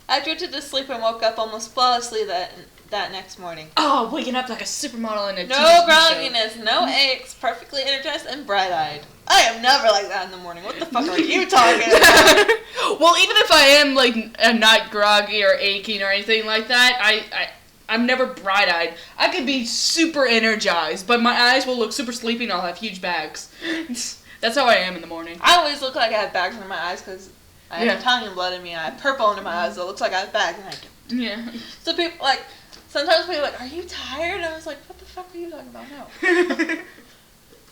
I drifted to sleep and woke up almost flawlessly that next morning. Oh, waking up like a supermodel in a No TV grogginess, no aches, perfectly energized and bright-eyed. I am never like that in the morning. What the fuck are you talking about? Well, even if I am like not groggy or aching or anything like that, I'm never bright-eyed. I could be super energized, but my eyes will look super sleepy and I'll have huge bags. That's how I am in the morning. I always look like I have bags under my eyes because I have Italian blood in me. I have purple under my eyes, so it looks like I have bags, and I don't. Yeah. So people sometimes people are like, "Are you tired?" And I was like, "What the fuck are you talking about?" No.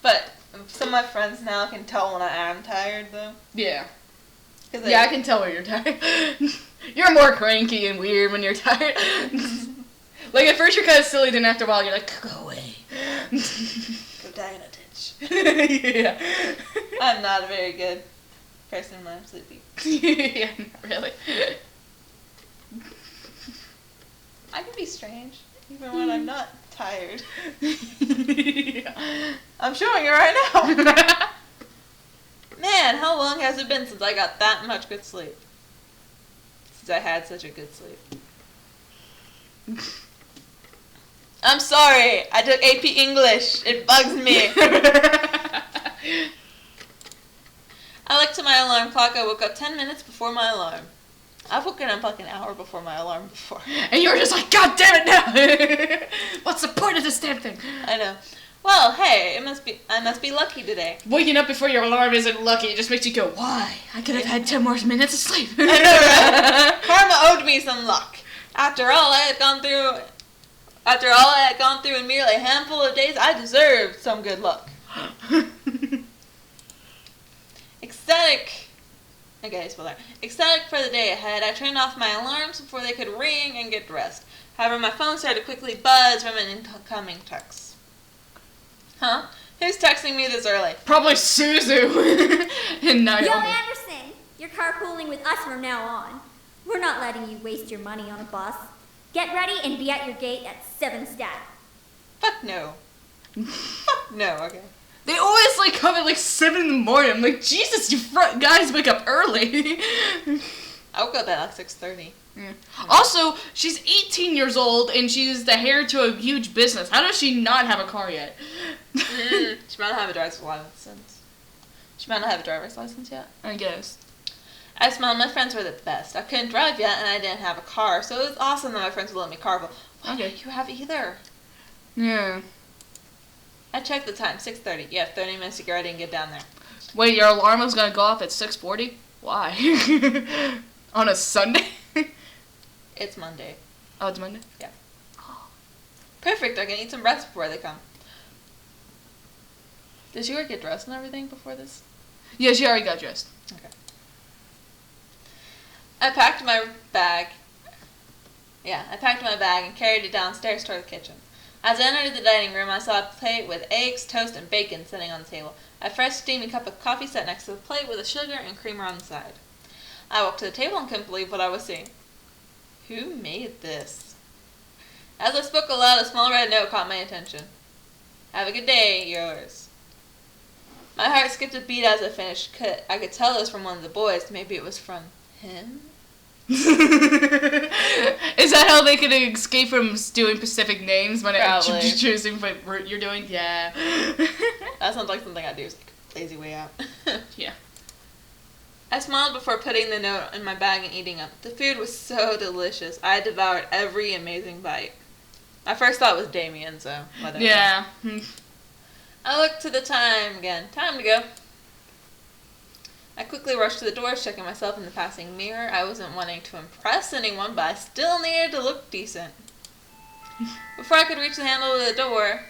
But some of my friends now can tell when I am tired, though. Yeah. I can tell when you're tired. You're more cranky and weird when you're tired. Like, at first you're kind of silly, then after a while you're like, go away. Go die in a ditch. Yeah. I'm not a very good person when I'm sleepy. Yeah, not really. I can be strange, even when I'm not tired. Yeah. I'm showing you right now. Man, how long has it been since I got that much good sleep? Since I had such a good sleep. I'm sorry, I took AP English. It bugs me. I looked at my alarm clock. I woke up 10 minutes before my alarm. I've woken up like an hour before my alarm before. And you were just like, God damn it now! What's the point of this damn thing? I know. Well, hey, I must be lucky today. Waking up before your alarm isn't lucky. It just makes you go, why? I could have had 10 more minutes of sleep. I know, right? Karma owed me some luck. After all I had gone through in merely a handful of days, I deserved some good luck. Ecstatic for the day ahead, I turned off my alarms before they could ring and get dressed. However, my phone started to quickly buzz from an incoming text. Huh? Who's texting me this early? Probably Suzu. And Naomi. Yo, Anderson! You're carpooling with us from now on. We're not letting you waste your money on a bus. Get ready and be at your gate at 7 stat. Fuck no. Fuck no, okay. They always like come at like 7 in the morning. I'm like, Jesus, you guys wake up early. I woke up at like 6:30. Yeah. Also, she's 18 years old and she's the heir to a huge business. How does she not have a car yet? She might not have a driver's license. She might not have a driver's license yet. I guess. I smiled. My friends were the best. I couldn't drive yet, and I didn't have a car, so it was awesome that my friends would let me carpool. Why don't you have either? Yeah. I checked the time. 6:30. Yeah, 30 minutes to get ready and get down there. Wait, your alarm was gonna go off at 6:40? Why? On a Sunday? It's Monday. Oh, it's Monday? Yeah. Oh. Perfect. I can eat some breakfast before they come. Did she already get dressed and everything before this? Yeah, she already got dressed. Okay. I packed my bag and carried it downstairs toward the kitchen. As I entered the dining room, I saw a plate with eggs, toast, and bacon sitting on the table. A fresh, steaming cup of coffee sat next to the plate with a sugar and creamer on the side. I walked to the table and couldn't believe what I was seeing. Who made this? As I spoke aloud, a small red note caught my attention. Have a good day, yours. My heart skipped a beat as I finished. I could tell it was from one of the boys. Maybe it was from him? Is that how they could escape from doing specific names when choosing what route you're doing? Yeah. That sounds like something I do. It's like a lazy way out. Yeah. I smiled before putting the note in my bag and eating it. The food was so delicious. I devoured every amazing bite. My first thought was Damien, so whatever. Yeah. I looked to the time again. Time to go. I quickly rushed to the door, checking myself in the passing mirror. I wasn't wanting to impress anyone, but I still needed to look decent. Before I could reach the handle of the door,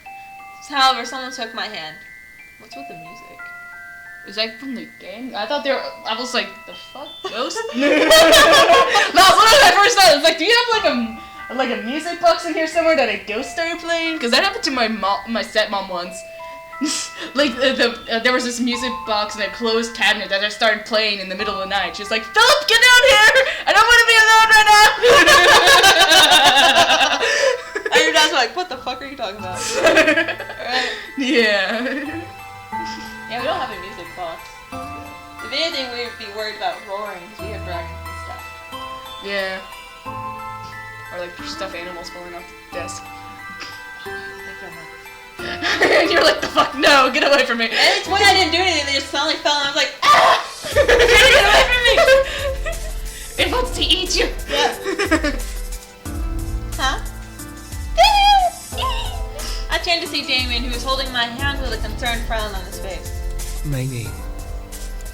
however, someone took my hand. What's with the music? Is that from the game? I thought they were. I was like, the fuck, ghost? No, that's what I first thought. I was like, do you have like a music box in here somewhere that a ghost started playing? Because that happened to my stepmom once. Like there was this music box in a closed cabinet that just started playing in the middle of the night. She was like, "Philip, get down here! I don't want to be alone right now." And your dad's like, "What the fuck are you talking about?" Right? Yeah. Yeah, we don't have a music box. If anything, we'd be worried about roaring because we have dragons and stuff. Yeah. Or like stuffed animals falling off the desk. Thank You're like, the fuck, no, get away from me. And it's when I didn't do anything, they just suddenly fell, and I was like, ah! Get away from me! It wants to eat you. Yeah. Huh? I turned to see Damien, who was holding my hand with a concerned frown on his face. My name.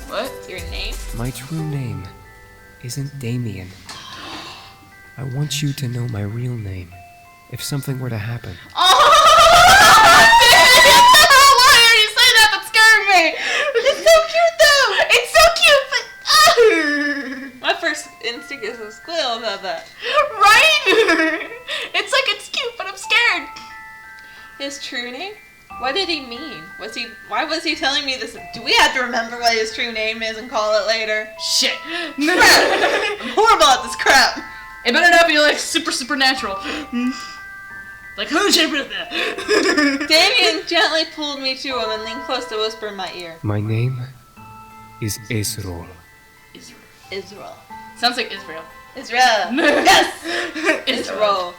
What? Your name? My true name isn't Damien. I want you to know my real name. If something were to happen. Oh! Why are you saying that? That's scaring me. It's so cute, though. It's so cute, but My first instinct is to squeal about that. right? It's like it's cute, but I'm scared. His true name? What did he mean? Why was he telling me this? Do we have to remember what his true name is and call it later? Shit. Crap! I'm horrible at this crap. It better not be like supernatural. Like, who's your brother? Damien gently pulled me to him and leaned close to whisper in my ear. My name is Israel. Israel. Sounds like Israel. Israel. Yes! Israel. Israel.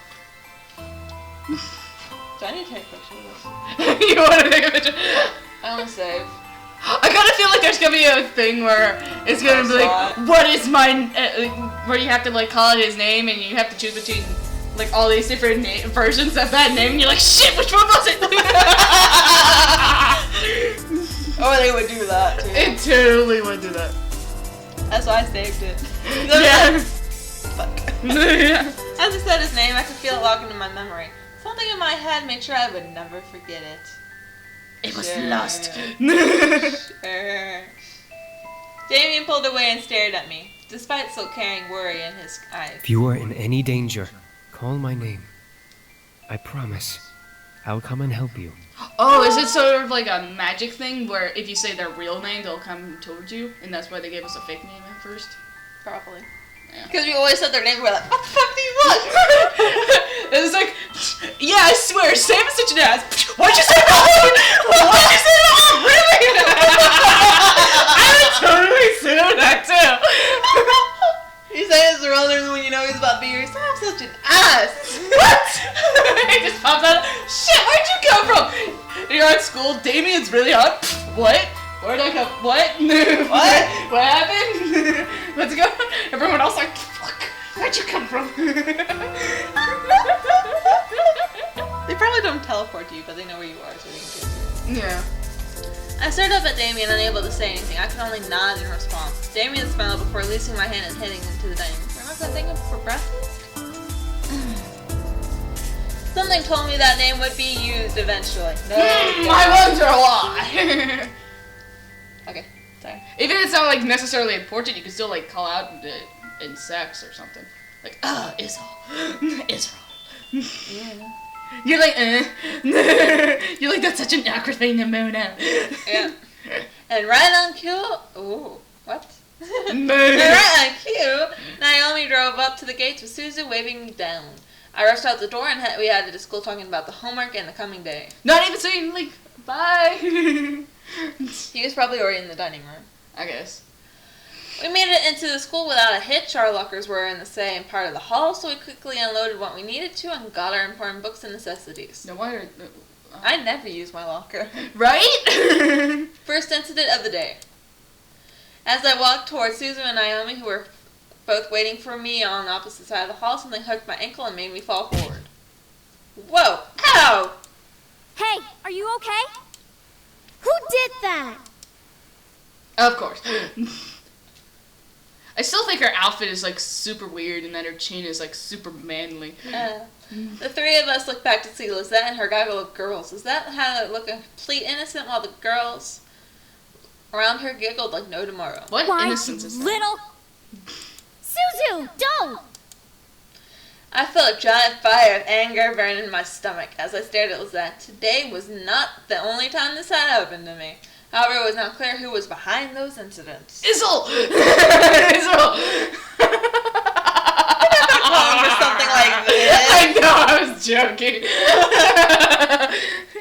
Do I need to take a picture of You want to take a picture? this? I want to save. I kind of feel like there's gonna be a thing where it's gonna be like, what is my, where you have to like call it his name and you have to choose between like all these different versions of that name and you're like, shit, which one was it? Or they would do that too. It totally would do that. That's why I saved it. Yeah. Fuck. Yeah. As I said his name, I could feel it lock into my memory. Something in my head made sure I would never forget it. It was Sure. lost. Sure. Damien pulled away and stared at me, despite still carrying worry in his eyes. If you are in any danger, call my name. I promise, I'll come and help you. Oh, is it sort of like a magic thing where if you say their real name, they'll come towards you, and that's why they gave us a fake name at first? Probably. Yeah. Because we always said their name, we're like, what the fuck do you want? It's like, yeah, I swear, Sam is such an ass. Why'd you say that? Why'd you say that? Really? I would totally say that too. You say it's the real name when you know he's about to be here. I'm such an ass. What? It just pops out. Shit, where'd you come from? You're at school. Damien's really hot. What? Where'd I come? What? What? What happened? Let's go. Everyone else like, fuck. Where'd you come from? They probably don't teleport to you, but they know where you are, so they can chase you. Yeah. I stared up at Damien, unable to say anything. I could only nod in response. Damien smiled before releasing my hand and heading into the dining room. We're not gonna thank him for breakfast? Something told me that name would be used eventually. No. My ones are a lie. Okay, sorry. Even if it's not like necessarily important, you can still like call out in sex or something. Like, Israel. Israel. Yeah. You're like, You're like, that's such an awkward thing to moan out. Yeah. And right on cue. Ooh, what? And No. right on cue, Naomi drove up to the gates with Suzu waving me down. I rushed out the door and we headed to school talking about the homework and the coming day. Not even saying like, bye. He was probably already in the dining room. I guess. We made it into the school without a hitch. Our lockers were in the same part of the hall, so we quickly unloaded what we needed to and got our important books and necessities. No wonder. I never use my locker. Right? First incident of the day. As I walked towards Susan and Naomi, who were both waiting for me on the opposite side of the hall, something hooked my ankle and made me fall forward. Whoa! Ow! Hey, are you okay? Who did that? Of course. I still think her outfit is like super weird and that her chin is like super manly. The three of us looked back to see Lizette and her gaggle of girls. Lizette had looked complete innocent while the girls around her giggled like no tomorrow. What Why, innocence is that? little... Suzu, don't! I felt a giant fire of anger burn in my stomach as I stared at Lizette. Today was not the only time this had happened to me. However, it was not clear who was behind those incidents. Izzle! Izzle! Calling for something like this. I know, I was joking.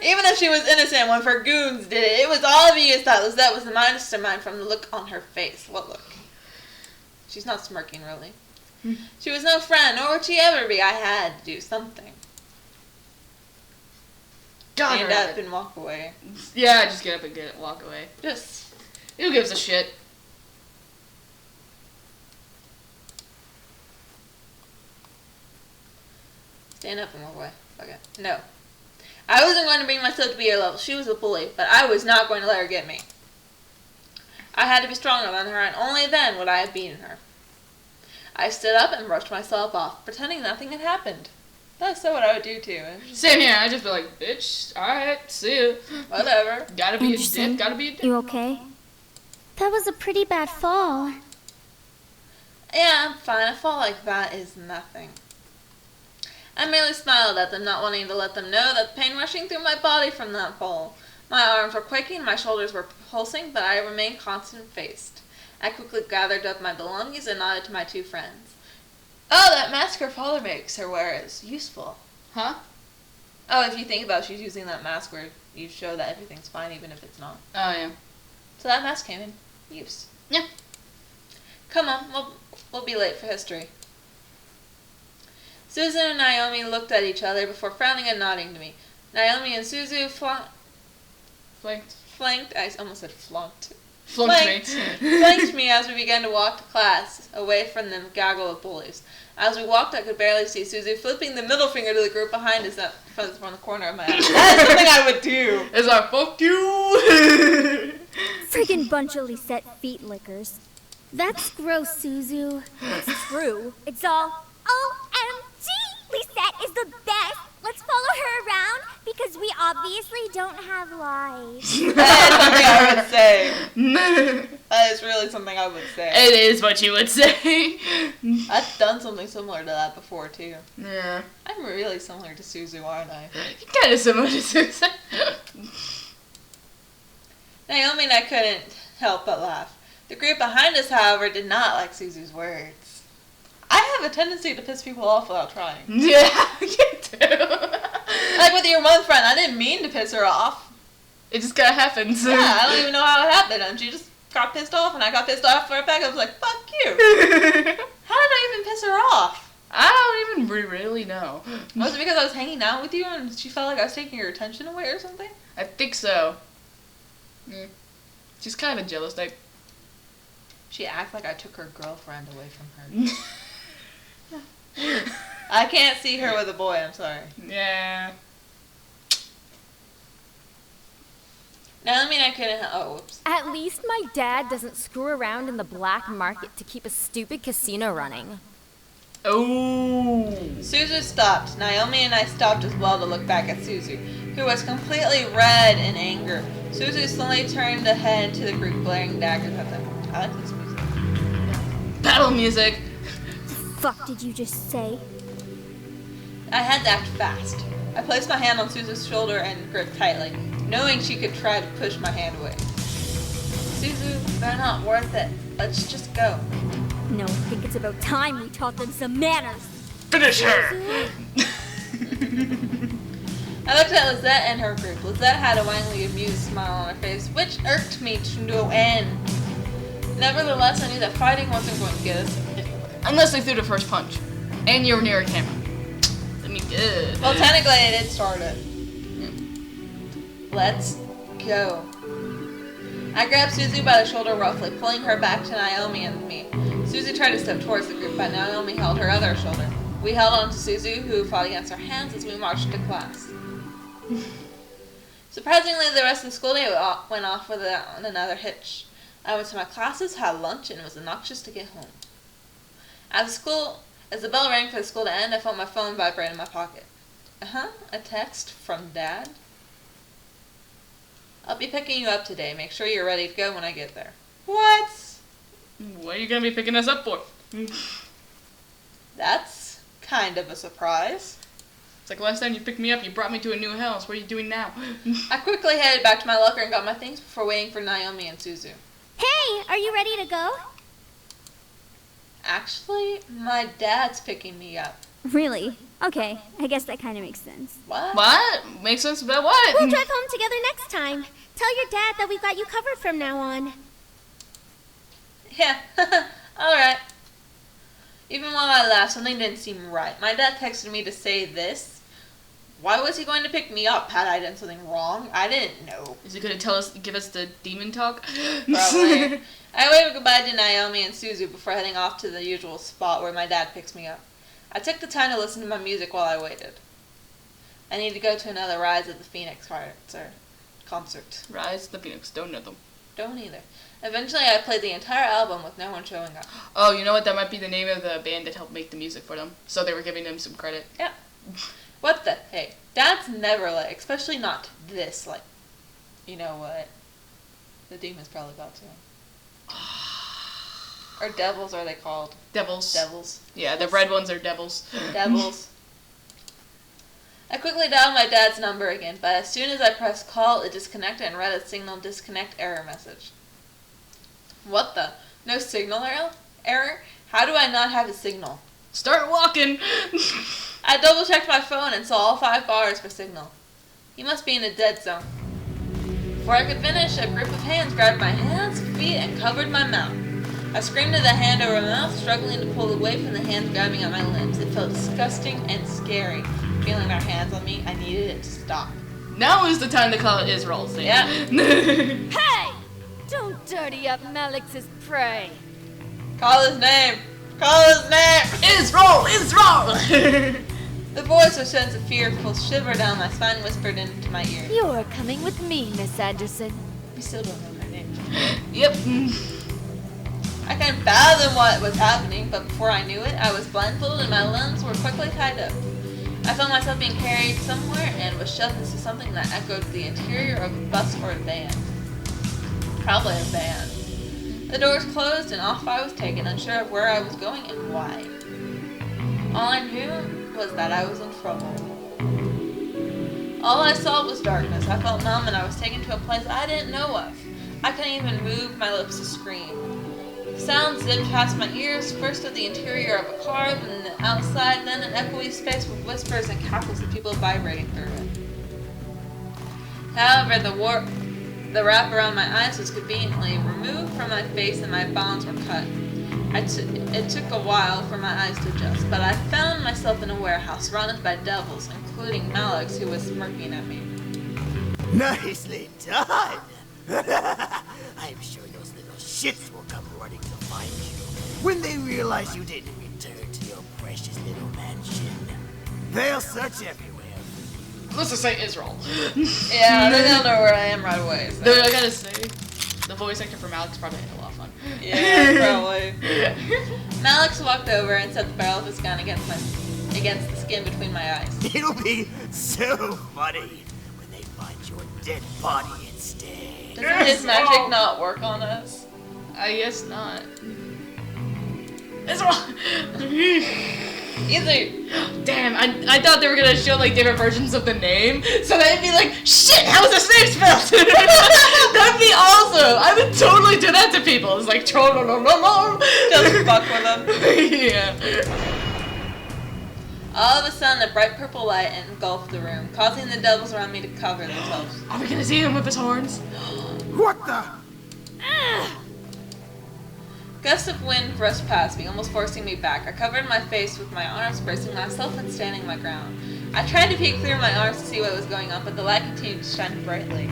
Even if she was innocent, one of her goons did it. It was obvious that Lizette was the mastermind from the look on her face. What look? She's not smirking, really. She was no friend, nor would she ever be. I had to do something. God, Stand up and walk away. Yeah, just get up and walk away. Just... Who gives a shit? Stand up and walk away. Okay. No. I wasn't going to bring myself to be her level. She was a bully, but I was not going to let her get me. I had to be stronger than her, and only then would I have beaten her. I stood up and brushed myself off, pretending nothing had happened. That's so what I would do too. Same here. I'd just be like, bitch, alright, see ya. Whatever. Gotta be a dick, gotta be a dick. You okay? That was a pretty bad fall. Yeah, I'm fine. A fall like that is nothing. I merely smiled at them, not wanting to let them know that the pain rushing through my body from that fall. My arms were quaking, my shoulders were pulsing, but I remained constant-faced. I quickly gathered up my belongings and nodded to my two friends. Oh, that mask her father makes her wear is useful. Huh? Oh, if you think about it, she's using that mask where you show that everything's fine even if it's not. Oh, yeah. So that mask came in use. Yeah. Come on, we'll be late for history. Susan and Naomi looked at each other before frowning and nodding to me. Naomi and Suzu flanked, I almost said flunked. Flanked me as we began to walk to class, away from the gaggle of bullies. As we walked, I could barely see Suzu flipping the middle finger to the group behind us from the corner of my eye. That is something I would do. It's our fuck you. Friggin' bunch of Lisette feet lickers. That's gross, Suzu. It's true. It's all OMG! Lisette is the best. Let's follow her around because we obviously don't have lives. That is something I would say. That is really something I would say. It is what you would say. I've done something similar to that before, too. Yeah. I'm really similar to Suzu, aren't I? You're kind of similar to Susan. Naomi and I couldn't help but laugh. The group behind us, however, did not like Suzu's words. I have a tendency to piss people off without trying. Yeah, you do. Like with your one friend, I didn't mean to piss her off. It just kind of happens. Yeah, I don't even know how it happened. And she just got pissed off, and I got pissed off right back. I was like, fuck you. How did I even piss her off? I don't even really know. Was it because I was hanging out with you and she felt like I was taking her attention away or something? I think so. She's kind of a jealous type. She acted like I took her girlfriend away from her. I can't see her with a boy, I'm sorry. Yeah. Naomi and I couldn't. Oh, whoops. At least my dad doesn't screw around in the black market to keep a stupid casino running. Oh. Suzu stopped. Naomi and I stopped as well to look back at Suzu, who was completely red in anger. Suzu slowly turned to head into the group, blaring daggers at them. I like this music. Battle music. Fuck did you just say? I had to act fast. I placed my hand on Suzu's shoulder and gripped tightly, knowing she could try to push my hand away. Suzu, they're not worth it. Let's just go. No, I think it's about time we taught them some manners. Finish her. I looked at Lizette and her group. Lizette had a wanly amused smile on her face, which irked me to no end. Nevertheless, I knew that fighting wasn't going to get us anywhere. Unless they threw the first punch. And you were near a camera. I mean, good. Well, technically it did start it. Let's go. I grabbed Suzu by the shoulder roughly, pulling her back to Naomi and me. Suzu tried to step towards the group, but Naomi held her other shoulder. We held on to Suzu, who fought against our hands as we marched to class. Surprisingly, the rest of the school day went off without another hitch. I went to my classes, had lunch, and it was obnoxious to get home. As the bell rang for the school to end, I felt my phone vibrate in my pocket. A text from Dad? I'll be picking you up today. Make sure you're ready to go when I get there. What? What are you going to be picking us up for? That's kind of a surprise. It's like last time you picked me up, you brought me to a new house. What are you doing now? I quickly headed back to my locker and got my things before waiting for Naomi and Suzu. Hey, are you ready to go? Actually, my dad's picking me up. Really? Okay, I guess that kind of makes sense. What? What? Makes sense about what? We'll drive home together next time. Tell your dad that we've got you covered from now on. Yeah, alright. Even while I laughed, something didn't seem right. My dad texted me to say this. Why was he going to pick me up? Had I done something wrong? I didn't know. Is he going to give us the demon talk? Probably. I waved goodbye to Naomi and Suzu before heading off to the usual spot where my dad picks me up. I took the time to listen to my music while I waited. I need to go to another Rise of the Phoenix concert. Rise the Phoenix. Don't know them. Don't either. Eventually, I played the entire album with no one showing up. Oh, you know what? That might be the name of the band that helped make the music for them. So they were giving them some credit. Yeah. What the? Hey, Dad's never especially not this, you know what? The demon's probably about to. Or devils are they called? Devils. Devils. Yeah, the red ones are devils. Devils. I quickly dialed my dad's number again, but as soon as I pressed call, it disconnected and read a signal disconnect error message. What the? No signal error? How do I not have a signal? Start walking! I double-checked my phone and saw all 5 bars for signal. He must be in a dead zone. Before I could finish, a group of hands grabbed my hands, feet, and covered my mouth. I screamed at the hand over my mouth, struggling to pull away from the hands grabbing at my limbs. It felt disgusting and scary. Feeling their hands on me, I needed it to stop. Now is the time to call it Israel's name. Yeah. Hey! Don't dirty up Malix's prey. Call his name! Call his name! Israel! Israel! The voice with sense of fear pulled shiver down my spine and whispered into my ear. You're coming with me, Miss Anderson. We still don't know her name. Yep. I couldn't fathom what was happening, but before I knew it, I was blindfolded and my limbs were quickly tied up. I felt myself being carried somewhere and was shoved into something that echoed the interior of a bus or a van. Probably a van. The doors closed and off I was taken, unsure of where I was going and why. All I knew was that I was in trouble. All I saw was darkness. I felt numb and I was taken to a place I didn't know of. I couldn't even move my lips to scream. Sounds zipped past my ears, first of the interior of a car, then the outside, then an echoey space with whispers and cackles of people vibrating through it. However, the wrap around my eyes was conveniently removed from my face and my bonds were cut. It took a while for my eyes to adjust, but I found myself in a warehouse surrounded by devils, including Malix, who was smirking at me. Nicely done! I'm sure those little shits will come running to find you when they realize you didn't return to your precious little mansion. They'll search everywhere. Let's just say Israel. Yeah, they don't know where I am right away. So. Though I gotta say, the voice actor for Malix probably had a lot of fun. Yeah, probably. Malix walked over and set the barrel of his gun against the skin between my eyes. It'll be so funny when they find your dead body instead. Doesn't his magic not work on us? I guess not. Israel! Easy. Damn, I thought they were gonna show different versions of the name, so that it'd be like, shit, how was his name spelled? That'd be awesome. I would totally do that to people. It's like, Just fuck with them. Yeah. All of a sudden, a bright purple light engulfed the room, causing the devils around me to cover themselves. Are we gonna see him with his horns? What the? Gusts of wind rushed past me, almost forcing me back. I covered my face with my arms, bracing myself and standing my ground. I tried to peek through my arms to see what was going on, but the light continued to shine brightly.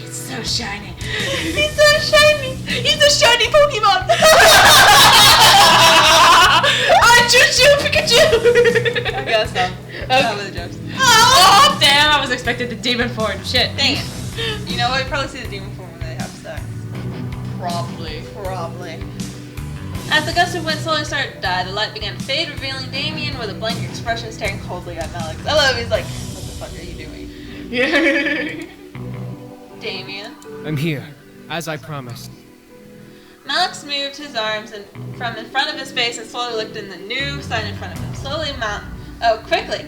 It's so shiny. He's so shiny! He's a shiny Pokemon! Choo-choo, Pikachu! I gotta stop. Stop with the jokes. Oh, damn, I was expecting the demon form. Shit. Dang it. You know what? You probably see the demon form when they have sex. Probably. As the gust of wind slowly started to die, the light began to fade, revealing Damien with a blank expression staring coldly at Malix. I love him. He's like, what the fuck are you doing? Yeah. Damien? I'm here, as I promised. Malix moved his arms from in front of his face and slowly looked in the new sign in front of him. Quickly!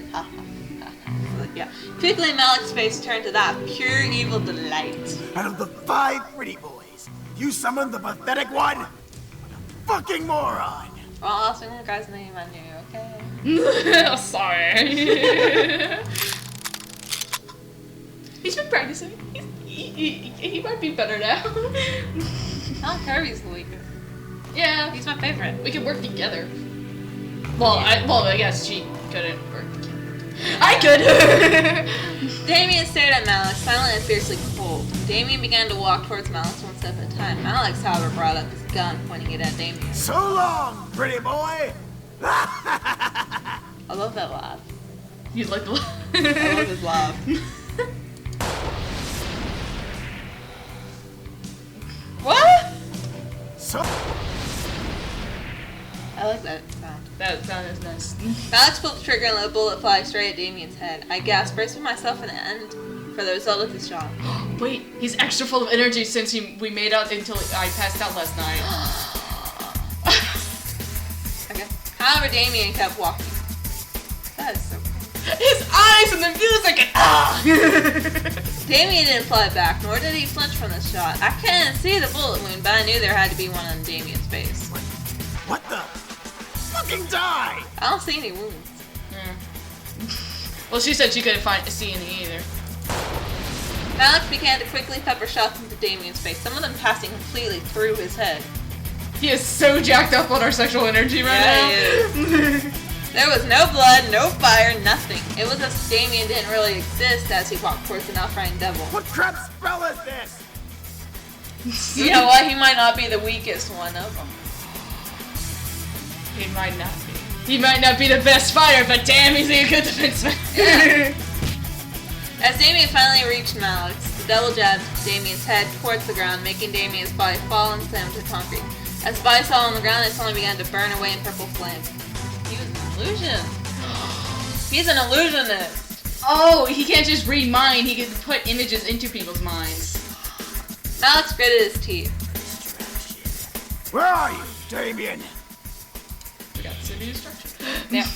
Yeah. Quickly, Malix's face turned to that pure evil delight. Out of the 5 pretty boys, you summoned the pathetic one? What a fucking moron! Well, I'll sing the guy's name I knew, okay? Sorry. He's been practicing. He might be better now. Alan Kirby's the weakest. Yeah. He's my favorite. We can work together. Well, I guess she couldn't. Or I could. Damien stared at Malik, silent and fiercely cold. Damien began to walk towards Malik one step at a time. Malik, however, brought up his gun, pointing it at Damien. So long, pretty boy! I love that laugh. You like the I love his laugh. What? So I like that sound. That sound is nice. Alex pulled the trigger and let a bullet fly straight at Damien's head. I gasped, bracing myself in the end for the result of his shot. Wait, he's extra full of energy since we made out until I passed out last night. Okay. However, Damien kept walking. That is so cool. His eyes and the music and Damien didn't fly back, nor did he flinch from the shot. I couldn't see the bullet wound, but I knew there had to be one on Damien's face. what the? Fucking die! I don't see any wounds. Yeah. Well, she said she couldn't see any either. Alex began to quickly pepper shots into Damien's face, some of them passing completely through his head. He is so jacked up on our sexual energy right now. He is. There was no blood, no fire, nothing. It was as if Damien didn't really exist as he walked towards the now frightened devil. What crap spell is this? You know what? He might not be the weakest one of them. He might not be. He might not be the best fighter, but damn, he's a good defenseman. Yeah. As Damien finally reached Alex, the devil jabbed Damien's head towards the ground, making Damien's body fall and slam to concrete. As the body fell on the ground, it suddenly began to burn away in purple flames. He was an illusion. He's an illusionist. Oh, he can't just read mind, he can put images into people's minds. Alex gritted his teeth. Where are you, Damien? We got Seduce structure. Yeah.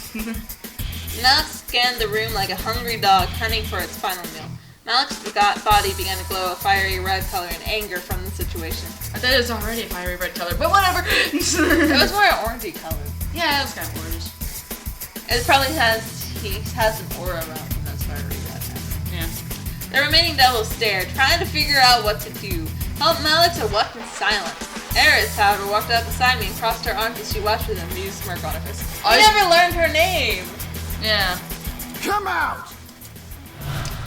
Alex scanned the room like a hungry dog hunting for its final meal. Malik's body began to glow a fiery red color in anger from the situation. I thought it was already a fiery red color, but whatever. It was more orangey color. Yeah, it was kind of orange. It probably he has an aura around him that's fiery red. Yeah. The remaining devils stared, trying to figure out what to do. Help Malik to walk in silence. Eris, however, walked up beside me and crossed her arms as she watched with an amused smirk on her face. I never learned her name! Yeah. Come out!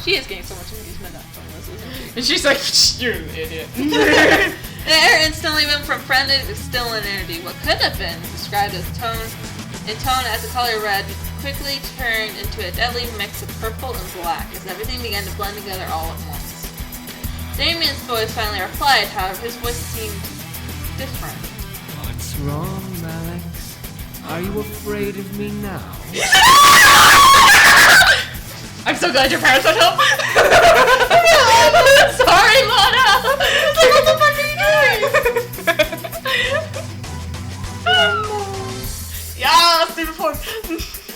She is getting so much amusement out from this, isn't she? And she's like, you're an idiot. The air instantly went from frenzied to still in energy. What could have been described as tone as the color red quickly turned into a deadly mix of purple and black as everything began to blend together all at once. Damien's voice finally replied, however, his voice seemed different. What's wrong, Alex? Are you afraid of me now? I'm so glad your parents went home. Sorry, Lana. Like, what the fuck are you doing? Yeah, stupid porn.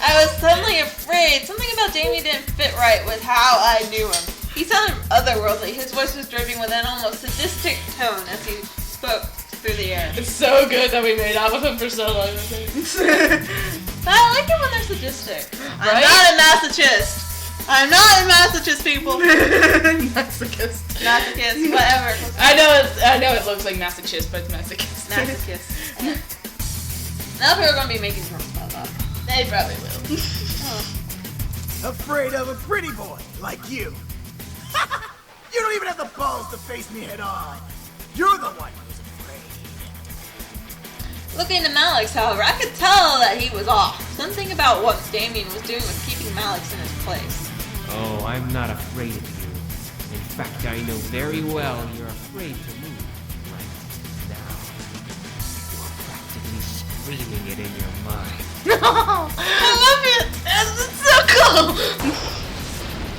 I was suddenly afraid. Something about Damien didn't fit right with how I knew him. He sounded otherworldly. His voice was dripping with an almost sadistic tone as he spoke through the air. It's so good that we made out with him for so long. But I like it when they're sadistic. I'm Right? not a masochist. I'm not a masochist, people. Masochist. Masochist, whatever. I know it looks like masochist, but it's masochist. Masochist. Yeah. Now people are going to be making jokes about that. They probably will. Afraid of a pretty boy like you. You don't even have the balls to face me head on. You're the one who's afraid. Looking at Malix, however, I could tell that he was off. Something about what Damien was doing was keeping Malix in his place. Oh, I'm not afraid of you. In fact, I know very well you're afraid to move. Right now. You're practically screaming it in your mind. I love it! It's so cool!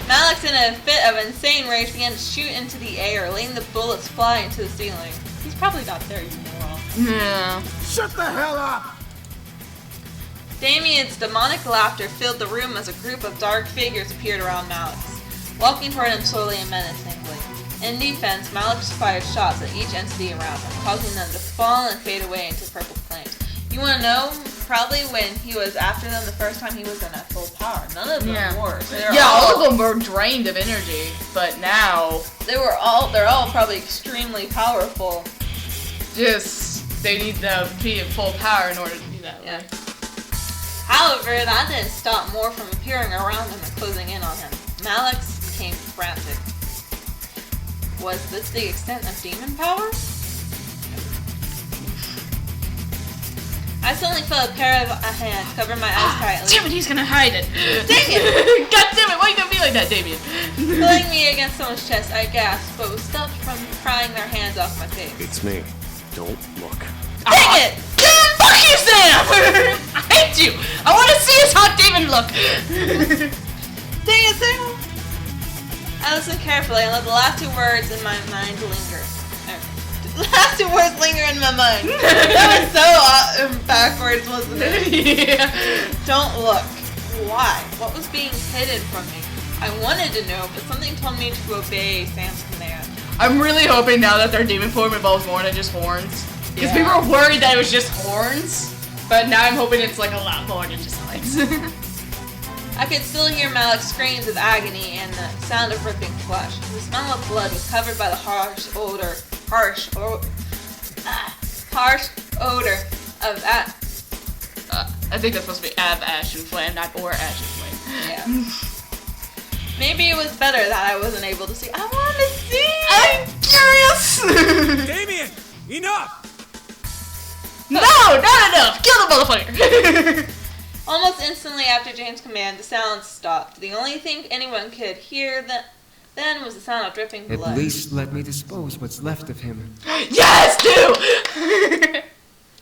Malix, in a fit of insane rage, began to shoot into the air, letting the bullets fly into the ceiling. He's probably not there, you moron. Yeah. Shut the hell up! Damien's demonic laughter filled the room as a group of dark figures appeared around Malix, walking toward him slowly and menacingly. In defense, Malix fired shots at each entity around him, causing them to fall and fade away into purple flames. You want to know? Probably when he was after them the first time he was in at full power. None of them were. So all of them were drained of energy, but now they're all probably extremely powerful. just they need to be at full power in order to do that. Yeah. However, that didn't stop more from appearing around him and closing in on him. Malix became frantic. Was this the extent of demon power? I suddenly felt a pair of hands cover my eyes tightly. Damn it, he's gonna hide it. Dang it! God damn it, why you gonna be like that, Damien? Pulling me against someone's chest, I gasped, but was stopped from prying their hands off my face. It's me. Don't look. Dang it! Fuck you, Sam! I hate you! I wanna see his hot demon look! Dang it, Sam! I listened carefully and let the last two words in my mind linger. The last two words linger in my mind. That was so backwards, wasn't it? Yeah. Don't look. Why? What was being hidden from me? I wanted to know, but something told me to obey Sam's command. I'm really hoping now that their demon form involves more than just horns. Because we Yeah. were worried that it was just horns, but now I'm hoping it's like a lot more than just legs. I could still hear Malik's screams of agony and the sound of ripping flesh. The smell of blood was covered by the harsh odor of that. I think that's supposed to be Ab Ash and Flame, not or Ash and Flame. Yeah. Maybe it was better that I wasn't able to see. I want to see. I'm curious. Damien, enough! No, not enough. Kill the motherfucker. Almost instantly after James' command, the sound stopped. The only thing anyone could hear then was the sound of dripping blood. At least let me dispose what's left of him. Yes, do.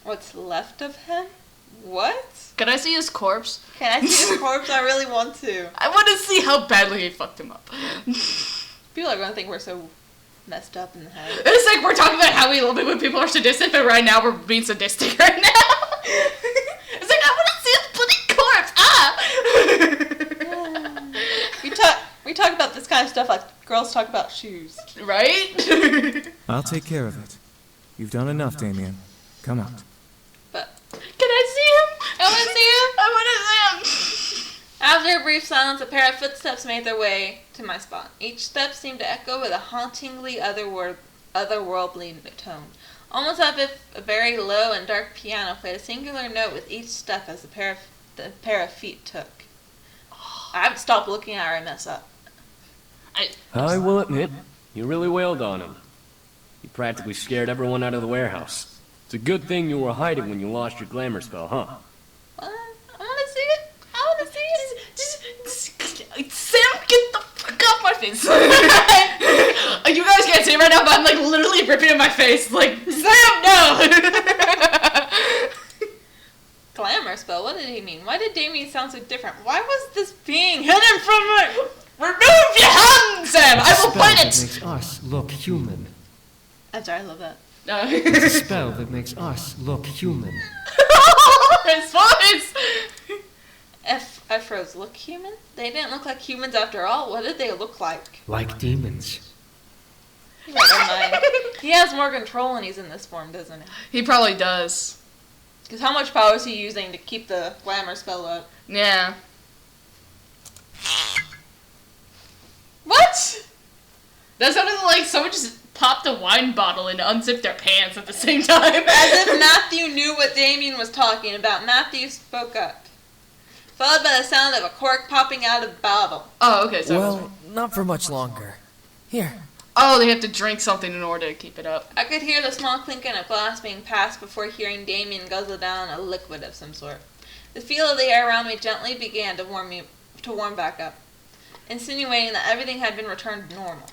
What's left of him? What? Can I see his corpse? Can I see his corpse? I really want to. I want to see how badly he fucked him up. People are going to think we're so messed up in the head. It's like we're talking about how we love it when people are sadistic, but right now we're being sadistic right now. It's like, I want to see his bloody corpse. Ah! We talk about this kind of stuff like girls talk about shoes. Right? I'll take care of it. You've done enough, Damien. Come out. But Can I see him? I want to see him. I want to see him. After a brief silence, a pair of footsteps made their way to my spot. Each step seemed to echo with a hauntingly otherworldly tone, almost as if a very low and dark piano played a singular note with each step as the pair of feet took. I have to stop looking at her and mess up. I will admit, you really wailed on him. You practically scared everyone out of the warehouse. It's a good thing you were hiding when you lost your glamour spell, huh? What? I want to see it. I want to see it. Sam, get the fuck off my face. You guys can't see it right now, but I'm like literally ripping in my face. Like, Sam, no! Glamour spell? What did he mean? Why did Damien sound so different? Why was this being hidden from me? Remove your hand, Sam! I will Spell bite that it! makes us look human. I'm sorry, I love that. It's a spell that makes us look human. His voice! I froze. Look human? They didn't look like humans after all. What did they look like? Like demons. Never mind. He has more control when he's in this form, doesn't he? He probably does. Because how much power is he using to keep the glamour spell up? Yeah. What? That sounded like someone just popped a wine bottle and unzipped their pants at the same time. As if Matthew knew what Damien was talking about. Matthew spoke up, followed by the sound of a cork popping out of the bottle. Oh, okay. So Well, not for much longer. Here. oh, they have to drink something in order to keep it up. I could hear the small clinking of glass being passed before hearing Damien guzzle down a liquid of some sort. The feel of the air around me gently began to warm back up, insinuating that everything had been returned to normal.